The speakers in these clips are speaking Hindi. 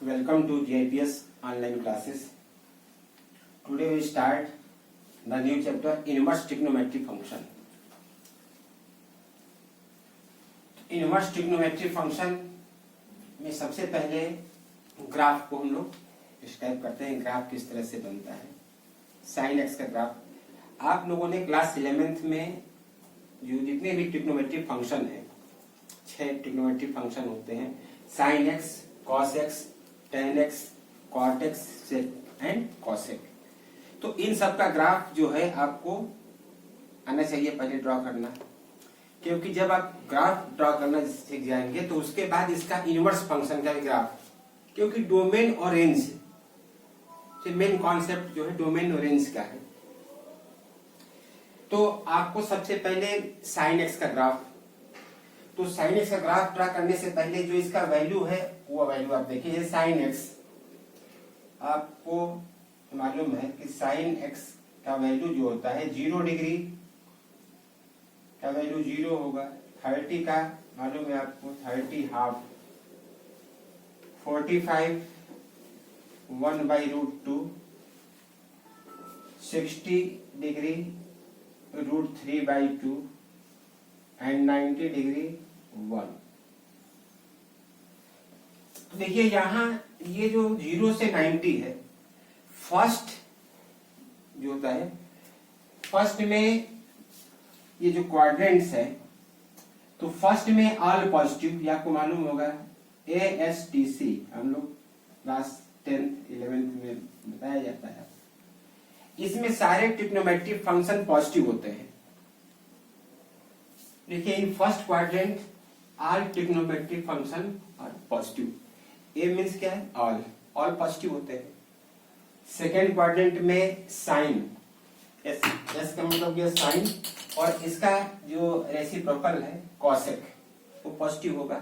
Welcome to GIPS online classes. Today we start the new chapter inverse trigonometric function. Inverse trigonometry function में सबसे पहले ग्राफ को हम लोग डिस्क्राइब करते हैं। ग्राफ किस तरह से बनता है, साइन एक्स का ग्राफ। आप लोगों ने क्लास 11th में जो जितने भी ट्रिग्नोमेट्री फंक्शन है, 6 ट्रिग्नोमेट्री फंक्शन होते हैं, sine x, cos x, tan x, cot x, sec and cosec. तो इन सब का ग्राफ जो है आपको आना चाहिए पहले ड्रॉ करना, क्योंकि जब आप ग्राफ ड्रॉ करना सीख जाएंगे तो उसके बाद इसका इनवर्स फंक्शन का ग्राफ, क्योंकि डोमेन और रेंज मेन कॉन्सेप्ट जो है डोमेन और रेंज का है। तो आपको सबसे पहले साइन एक्स का ग्राफ, तो साइन एक्स का ग्राफ ड्रा करने से पहले जो इसका वैल्यू है वो वैल्यू आप देखिए। साइन एक्स आपको मालूम है कि साइन एक्स का वैल्यू जो होता है 0 डिग्री का वैल्यू 0 होगा। 30 का मालूम है आपको 30 हाफ, 45 1/√2, 60 डिग्री √3/2 एंड 90 डिग्री 1। तो देखिए यहां ये जो 0 से 90 है, फर्स्ट जो होता है, फर्स्ट में ये जो क्वाड्रेंट्स है, तो फर्स्ट में ऑल पॉजिटिव, ये आपको मालूम होगा ASTC, हम लोग क्लास 10th 11th में बताया जाता है। इसमें सारे ट्रिग्नोमेट्रिक फंक्शन पॉजिटिव होते हैं। देखिए in first quadrant all trigonometric function are positive. A means क्या है, ऑल पॉजिटिव होते हैं। सेकेंड क्वाड्रेंट में साइन, एस का मतलब ये साइन, और इसका जो रेसिप्रोकल है कॉसेक वो पॉजिटिव होगा,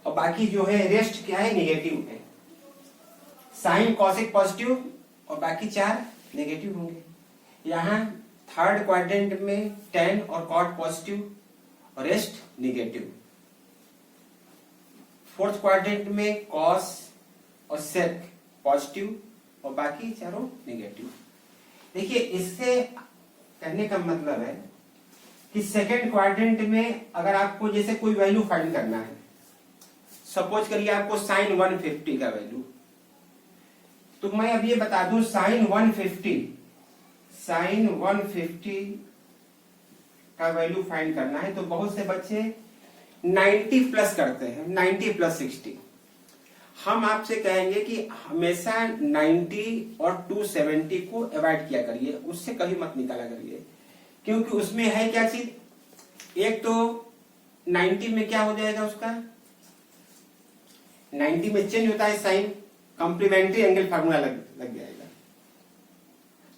और बाकी जो है रेस्ट क्या है, नेगेटिव है। साइन कॉसेक पॉजिटिव और बाकी 4 नेगेटिव होंगे। यहाँ थर्ड क्वाड्रेंट में टेन और कॉट पॉजिटिव और रेस्ट नेगेटिव। फोर्थ क्वाड्रेंट में कॉस और सेक पॉजिटिव और बाकी चारों नेगेटिव। देखिए इससे कहने का मतलब है कि सेकेंड क्वाड्रेंट में अगर आपको जैसे कोई वैल्यू फाइंड करना है, सपोज करिए आपको साइन 150 का वैल्यू, तो मैं अब ये बता दूं साइन 150 का वैल्यू फाइंड करना है, तो बहुत से बच्चे 90 प्लस करते हैं, 90 + 60। हम आपसे कहेंगे कि हमेशा 90 और 270 को अवॉइड किया करिए, उससे कभी मत निकाला करिए, क्योंकि उसमें है क्या चीज, एक तो 90 में क्या हो जाएगा, उसका 90 में चेंज होता है साइन, कॉम्प्लीमेंट्री एंगल फार्मूला लग जाएगा,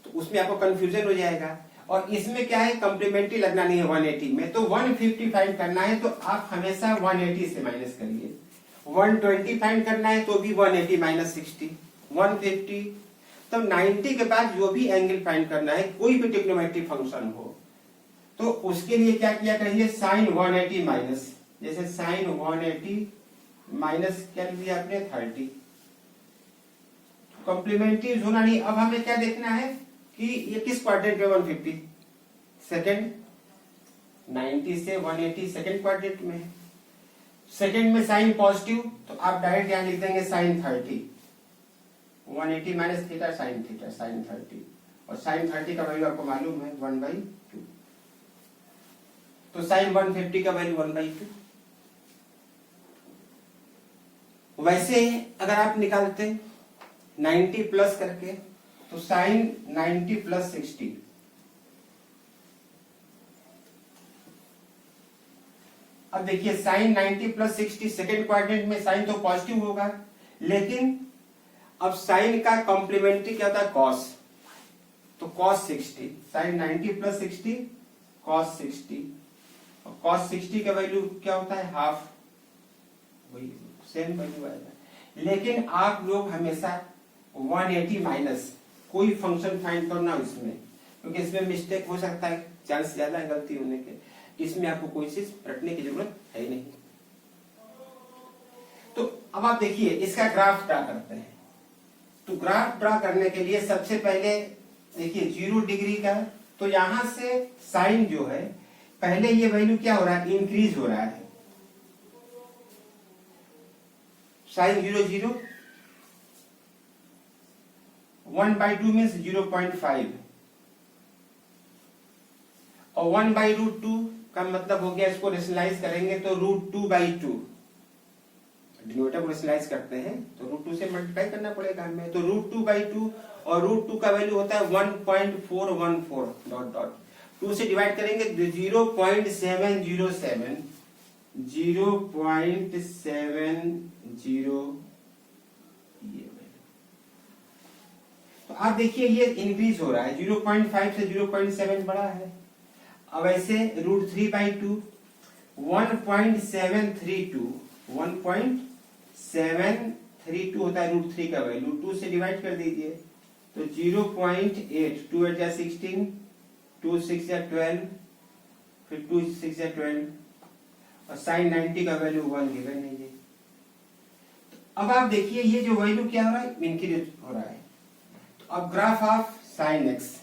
तो उसमें आपको कंफ्यूजन हो जाएगा। और इसमें क्या है, कॉम्प्लीमेंट्री लगना नहीं है 180 में, तो 150 फाइंड करना है तो आप हमेशा 180 से माइनस करिए। 120 फाइंड करना है तो भी 180 - 60, 150। तो 90 के बाद जो भी एंगल फाइंड करना है, कोई भी ट्रिग्नोमेट्रिक फंक्शन हो, तो उसके लिए क्या किया करिए, साइन 180 माइनस, जैसे साइन 180 माइनस क्या लिया आपने 30, कॉम्प्लीमेंट्री होना नहीं। अब हमें क्या देखना है कि ये किस क्वाड्रेंट में 150, सेकेंड, 90 से 180 सेकेंड क्वाड्रेंट में है। सेकेंड में साइन पॉजिटिव, तो आप डायरेक्ट यहां लिख देंगे sine 30, 180 - theta sine theta, sine 30, और साइन 30 का वैल्यू आपको मालूम है 1/2, तो साइन 150 का वैल्यू 1/2। वैसे अगर आप निकालते 90 प्लस करके, तो साइन 90 + 60, अब देखिए साइन 90 + 60 सेकेंड क्वाड्रेंट में साइन तो पॉजिटिव होगा, लेकिन अब साइन का कॉम्प्लीमेंट्री क्या होता है, कॉस, तो कॉस 60, साइन 90 + 60 कॉस 60, और कॉस 60 का वैल्यू क्या होता है, हाफ, वही सेम वैल्यू आएगा। लेकिन आप लोग हमेशा 180 माइनस कोई फंक्शन फाइंड करना इसमें, क्योंकि इसमें मिस्टेक हो सकता है, चांस ज्यादा है गलती होने के, इसमें आपको कोई चीज रटने की जरूरत है नहीं। तो अब आप देखिए इसका ग्राफ ड्रा करते हैं। तो ग्राफ ड्रा करने के लिए सबसे पहले देखिए 0 डिग्री का, तो यहां से साइन जो है पहले ये वैल्यू क्या हो रहा है, इंक्रीज हो रहा है। साइन 0 0, 1/2 मीन्स 0.5 और 1/√2 का मतलब हो गया, इसको रेशनलाइज करेंगे तो √2/2, डिनोमिनेटर को रेशनलाइज करते हैं तो √2 से मल्टीप्लाई करना पड़ेगा हमें, तो √2/2 और √2 का वैल्यू होता है 1.414 डॉट डॉट 2 से डिवाइड करेंगे 0.707 ये। तो आप देखिए ये इंक्रीज हो रहा है, 0.5 से 0.7 बढ़ा है। अब ऐसे √3/2 1.732 होता है √3 का वैल्यू, 2 से डिवाइड कर दीजिए तो 0.8, 2 8 16, 2 6 12, फिर 2 6 12 और साइन 90 का वैल्यू 1 गिवन है ये। अब आप देखिए ये जो वैल्यू क्या हो रहा है, इंक्रीज हो रहा है। तो अब graph of sine x,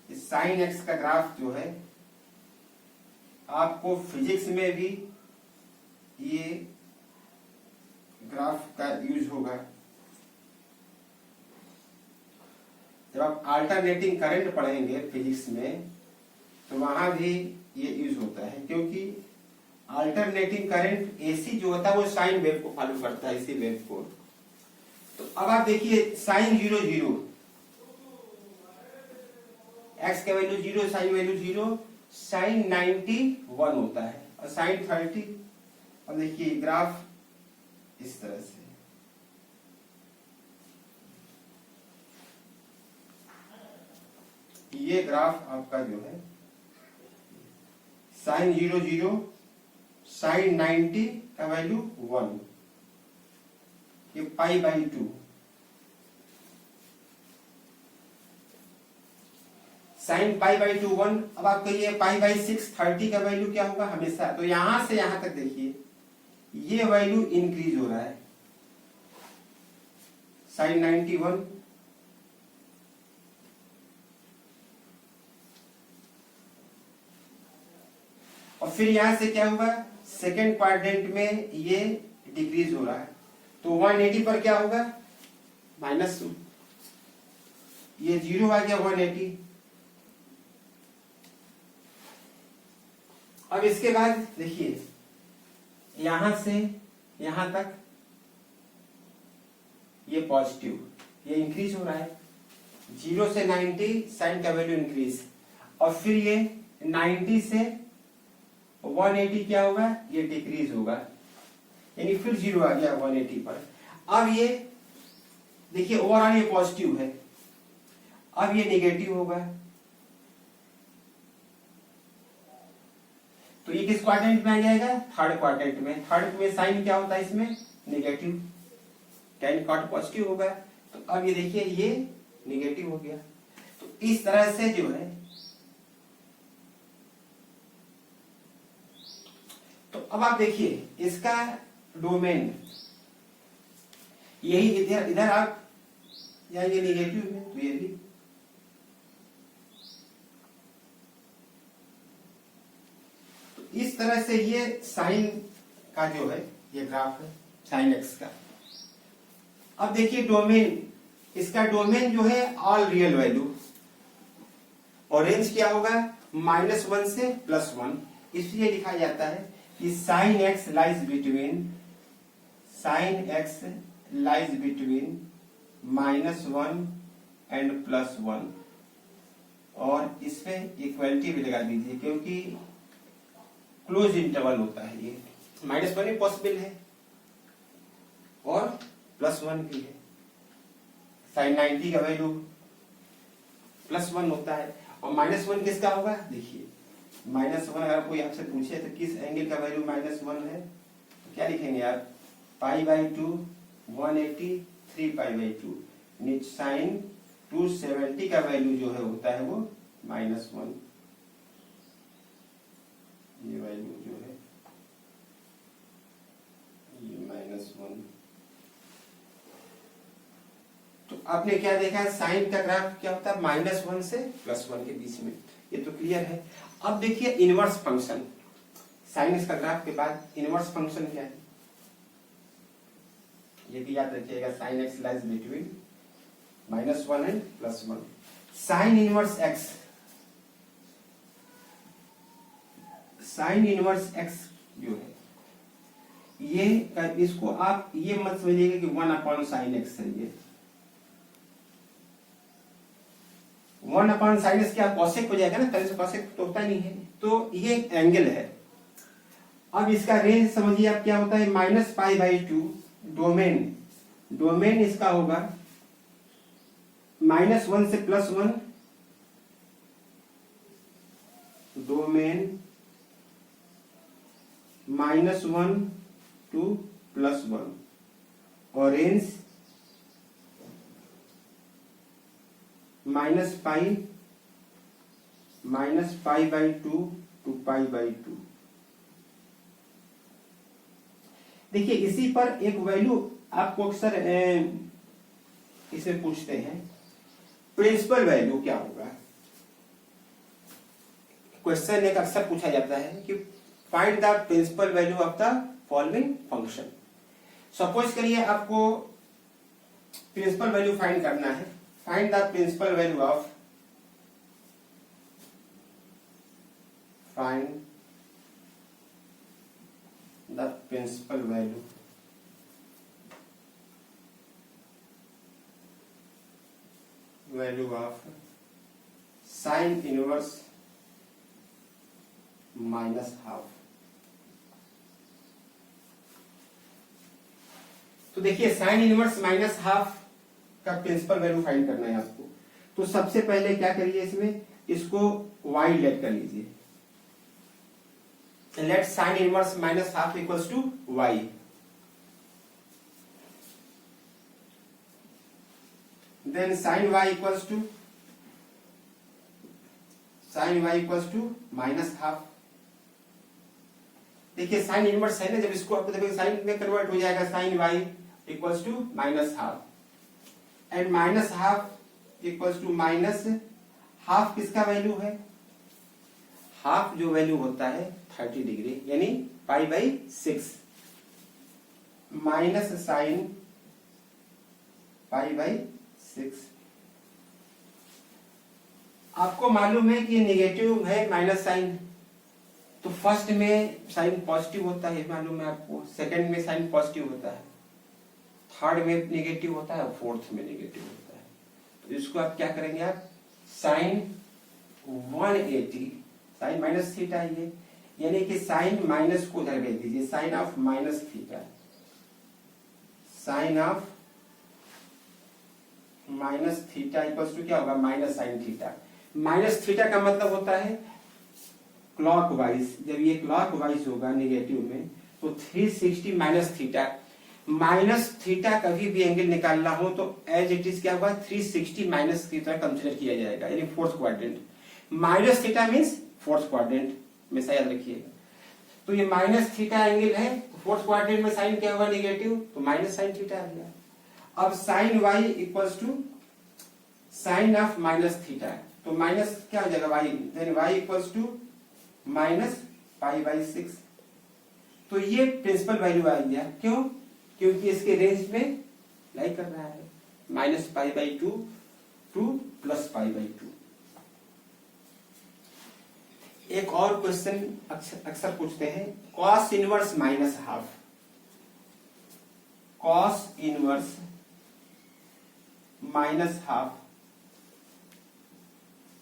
sine x का ग्राफ जो है आपको फिजिक्स में भी ये ग्राफ का यूज होगा। जब आप अल्टरनेटिंग करंट पढ़ेंगे फिजिक्स में तो वहां भी ये यूज होता है, क्योंकि अल्टरनेटिंग करंट एसी जो होता है वो साइन वेव को फॉलो करता है, इसी वेव को। तो अब आप देखिए साइन 0 0, एक्स का वैल्यू 0, साइन वैल्यू 0, साइन 90 1 होता है और साइन 30। अब देखिए ग्राफ इस तरह से, ये ग्राफ आपका जो है साइन 0 0, साइन 90 का वैल्यू 1, ये π/2, साइन π/2 1। अब आप कहिए π/6 30 का वैल्यू क्या होगा हमेशा, तो यहां से यहां तक देखिए ये वैल्यू इंक्रीज हो रहा है, साइन 91 और फिर यहां से क्या होगा, सेकेंड क्वाड्रेंट में ये डिक्रीज हो रहा है, तो 180 पर क्या होगा -2, ये 0 आ गया 180। अब इसके बाद देखिए यहां से यहां तक ये पॉजिटिव, ये इंक्रीज हो रहा है, 0 से 90 साइन का वैल्यू इंक्रीज, और फिर ये 90 से 180 क्या होगा, ये डिक्रीज होगा, यानी फिर 0 आ गया 180 पर। अब ये देखिए ओवरऑल ये पॉजिटिव है, अब ये नेगेटिव होगा, तो ये किस क्वाड्रेंट में आ जाएगा, थर्ड क्वाड्रेंट में। थर्ड में साइन क्या होता है इसमें, नेगेटिव, टेन कॉट पॉजिटिव होगा, तो अब ये देखिए ये नेगेटिव हो गया। तो इस तरह से जो है, तो अब आप देखिए इसका डोमेन यही, इधर आप जाएंगे नेगेटिव में तो ये भी, तो इस तरह से ये साइन का जो है ये ग्राफ है साइन एक्स का। अब देखिए डोमेन, इसका डोमेन जो है ऑल रियल वैल्यू, और रेंज क्या होगा -1 से +1, इसलिए लिखा जाता है कि sine x lies between -1 and +1, और इसमें इक्वलिटी भी लगा दीजिए क्योंकि क्लोज इंटरवल होता है, ये -1 भी पॉसिबल है और +1 भी है। साइन 90 का वैल्यू +1 होता है, और -1 किसका होगा, देखिए -1 अगर कोई आपसे पूछे तो किस एंगल का वैल्यू -1 है, तो क्या लिखेंगे आप, π/2 180 3π/2, साइन 270 का वैल्यू जो है होता है वो -1, ये वैल्यू जो है आपने क्या देखा है, साइन का ग्राफ क्या होता है, -1 से +1 के बीच में, ये तो क्लियर है। अब देखिए इनवर्स फंक्शन, साइन का ग्राफ के बाद इनवर्स फंक्शन क्या है, ये भी याद रखिएगा, sine x lies between -1 and +1। Sine inverse x, sine inverse x जो है ये, इसको आप ये मत समझिएगा कि 1/sin x है, ये 1/sin x क्या कॉसेक हो जाएगा ना, तरह से कॉसेक तो होता नहीं है, तो ये एक एंगल है। अब इसका रेंज समझिए आप क्या होता है, -π/2, डोमेन इसका होगा -1 से +1, डोमेन -1 to +1, और रेंज -π/2 to π/2। देखिए इसी पर एक वैल्यू आपको अक्सर इसमें पूछते हैं, प्रिंसिपल वैल्यू क्या होगा। क्वेश्चन एक अक्सर पूछा जाता है कि find the principal value of the following function. Suppose करिए आपको प्रिंसिपल वैल्यू फाइंड करना है, find the principal value of, find the principal value of sine inverse -12। तो देखिए साइन इनवर्स -12 का प्रिंसिपल वैल्यू फाइंड करना है आपको। तो सबसे पहले क्या करिए, इसमें इसको y लेट कर लीजिए, let sine inverse -12 equals to y। Then sine y equals to -12। देखिए साइन इनवर्स है ना, जब इसको आपको देखिए साइन में कन्वर्ट हो जाएगा, sine y equals to -12 and -12 equals to -12 किसका वैल्यू है, हाफ जो वैल्यू होता है 30 डिग्री यानी π/6 माइनस साइन π/6। आपको मालूम है कि ये निगेटिव है माइनस साइन, तो फर्स्ट में साइन पॉजिटिव होता है मालूम है आपको, सेकंड में साइन पॉजिटिव होता है, थर्ड में नेगेटिव होता है और फोर्थ में नेगेटिव होता है। तो इसको आप क्या करेंगे, आप साइन 180 साइन माइनस थीटा ये, यानी कि साइन माइनस को उधर भेज दीजिए, sine of minus theta, sine of minus theta equals to क्या होगा, minus sine theta. Minus theta का मतलब होता है क्लॉकवाइज, जब ये क्लॉकवाइज होगा नेगेटिव में तो 360 माइनस थीटा। माइनस थीटा कभी भी एंगल निकालना हो तो एज इट इज क्या होगा, 360 माइनस की तरह कंसिडर किया जाएगा, यानी fourth quadrant. Minus theta means fourth quadrant में, याद रखिएगा। तो ये माइनस थीटा एंगल है, फोर्थ क्वाड्रेंट में साइन क्या होगा, नेगेटिव, तो माइनस साइन थीटा आ गया। अब sine y equals to sine of minus theta, तो माइनस क्या हो जाएगा y, then y equals to minus π/6। तो ये प्रिंसिपल वैल्यू आ गया, क्यों, क्योंकि इसके रेंज में लाई कर रहा है, -π/2 टू +π/2। एक और क्वेश्चन अक्सर पूछते हैं, cos इनवर्स -12, cos इनवर्स -12,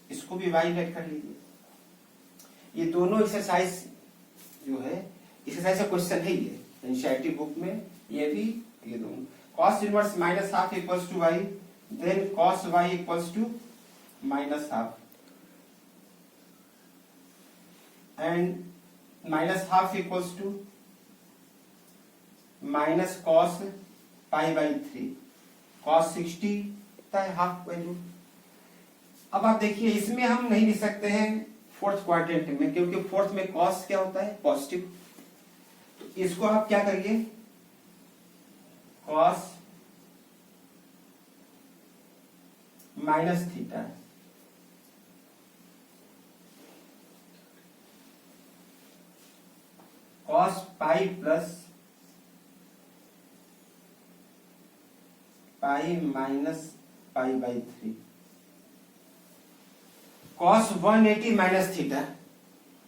इसको भी y लेट कर लीजिए। ये दोनों एक्सरसाइज जो है, एक्सरसाइज का क्वेश्चन है ये एनसीईआरटी बुक में, ये भी, ये दोनों cos inverse -12 equals to y, then cos y equals to -12 and -12 equals to minus cos π/3, cos 60 है हाफ वैल्यू। अब आप देखिए इसमें हम नहीं लिख सकते हैं फोर्थ क्वाड्रेंट में, क्योंकि फोर्थ में cos क्या होता है, पॉजिटिव। तो इसको आप क्या करिए, cos minus theta cos pi plus pi minus pi by 3 cos 180 minus theta,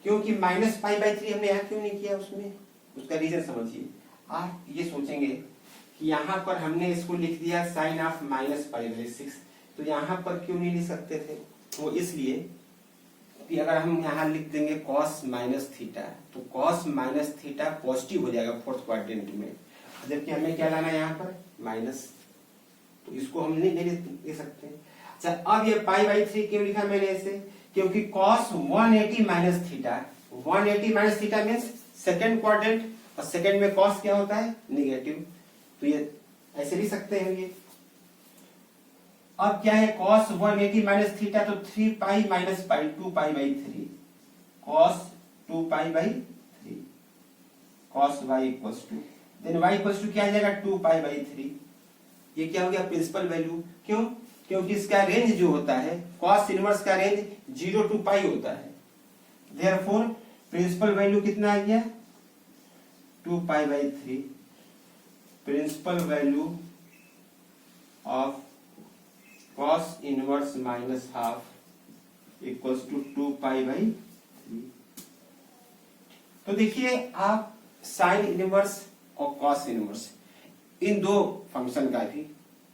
क्योंकि माइनस पाई बाई 3 हमने यहां क्यों नहीं किया, उसमें उसका रीजन समझिए। आप ये सोचेंगे कि यहां पर हमने इसको लिख दिया sine of minus pi by 6, तो यहां पर क्यों नहीं लिख सकते थे? वो इसलिए कि अगर हम यहां लिख देंगे कॉस माइनस थीटा तो कॉस माइनस थीटा पॉजिटिव हो जाएगा फोर्थ क्वाड्रेंट में, जबकि हमें क्या लाना है यहाँ पर माइनस, तो इसको हम नहीं लिख सकते। अच्छा, अब ये पाई बाई 3 क्यों लिखा मैंने ऐसे? क्योंकि cos 180 minus theta, 180 minus theta means second quadrant, और सेकेंड में कॉस क्या होता है निगेटिव, तो ये ऐसे लिख सकते हैं ये। अब क्या है कॉस 180 माइनस थीटा, तो 3 pi minus pi 2 pi by 3 cos 2 pi by 3 cos y equals to, then y equals to क्या आ जाएगा 2 पाई बाई 3। ये क्या हो गया प्रिंसिपल वैल्यू, क्यों? क्योंकि इसका रेंज जो होता है कॉस इनवर्स का रेंज 0 to पाई होता है, देयरफॉर प्रिंसिपल वैल्यू कितना आ गया 2 pi by 3, principal value of cos inverse minus half equals to 2 pi by 3। तो देखिए आप साइन इनवर्स और cos इनवर्स इन दो फंक्शन का भी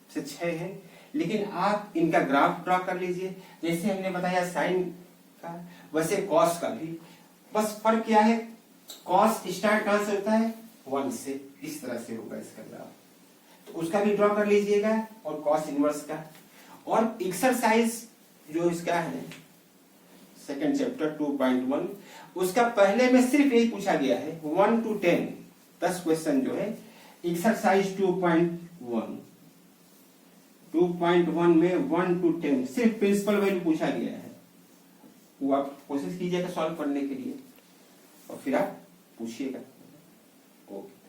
से 6 है, लेकिन आप इनका ग्राफ ड्रॉ कर लीजिए, जैसे हमने बताया साइन का वैसे cos का भी, बस फर्क क्या है cos स्टार्ट कहां से होता है 1 से, इस तरह से होगा इसका ग्राफ, तो उसका भी ड्रॉ कर लीजिएगा और cos इनवर्स का। और एक्सरसाइज जो इसका है सेकंड चैप्टर 2.1 उसका पहले में सिर्फ यही पूछा गया है 1 to 10 10 क्वेश्चन जो है एक्सरसाइज 2.1 में 1 to 10 सिर्फ प्रिंसिपल वैल्यू पूछा गया है, वो आप कोशिश कीजिएगा सॉल्व करने के लिए और फिर आप पूछिएगा। ओके।